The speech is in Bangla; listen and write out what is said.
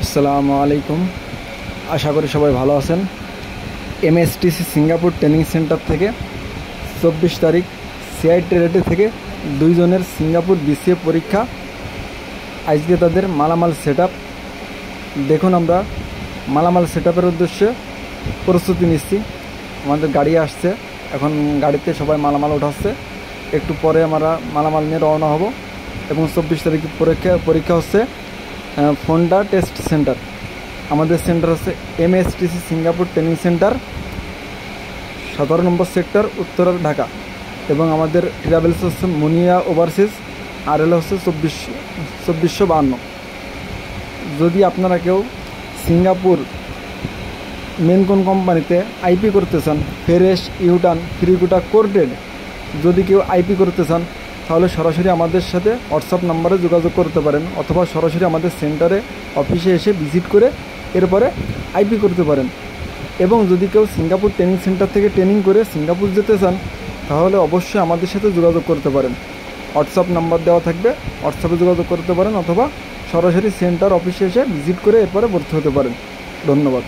আসসালামু আলাইকুম। আশা করি সবাই ভালো আছেন। এমএসটিসি সিঙ্গাপুর ট্রেনিং সেন্টার থেকে 24 তারিখ সিআই ট্রেডে থেকে 2 জনের সিঙ্গাপুর বিসিএ পরীক্ষা। আজকে তাদের মালামাল সেটআপ দেখুন। আমরা মালামাল সেটআপের উদ্দেশ্যে প্রস্তুতি নিচ্ছি। আমাদের গাড়ি আসছে, এখন গাড়িতে সবাই মালামাল উঠাচ্ছে। একটু পরে আমরা মালামাল নিয়ে রওনা হব এবং 24 তারিখ পরীক্ষা হচ্ছে ফোন্ডা টেস্ট সেন্টার। আমাদের সেন্টার হচ্ছে এমএসটিসি সিঙ্গাপুর ট্রেনিং সেন্টার, 17 নম্বর সেক্টর, উত্তর ঢাকা। এবং আমাদের ট্রাভেলস হচ্ছে মুনিয়া ওভারসিজ, আরএল হচ্ছে 2452। যদি আপনারা কেউ সিঙ্গাপুর মেন কোন কোম্পানিতে আইপি করতে চান, ফেরেশ, ইউটার্ন, ফ্রিকুটা, কোর্টেড, যদি কেউ আইপি করতে চান তাহলে সরাসরি আমাদের সাথে হোয়াটসঅ্যাপ নাম্বারে যোগাযোগ করতে পারেন, অথবা সরাসরি আমাদের সেন্টারে অফিসে এসে ভিজিট করে এরপরে আইপি করতে পারেন। এবং যদি কেউ সিঙ্গাপুর ট্রেনিং সেন্টার থেকে ট্রেনিং করে সিঙ্গাপুর যেতে চান তাহলে অবশ্যই আমাদের সাথে যোগাযোগ করতে পারেন। হোয়াটসঅ্যাপ নাম্বার দেওয়া থাকবে, হোয়াটসঅ্যাপে যোগাযোগ করতে পারেন, অথবা সরাসরি সেন্টার অফিসে এসে ভিজিট করে এরপরে ভর্তি হতে পারেন। ধন্যবাদ।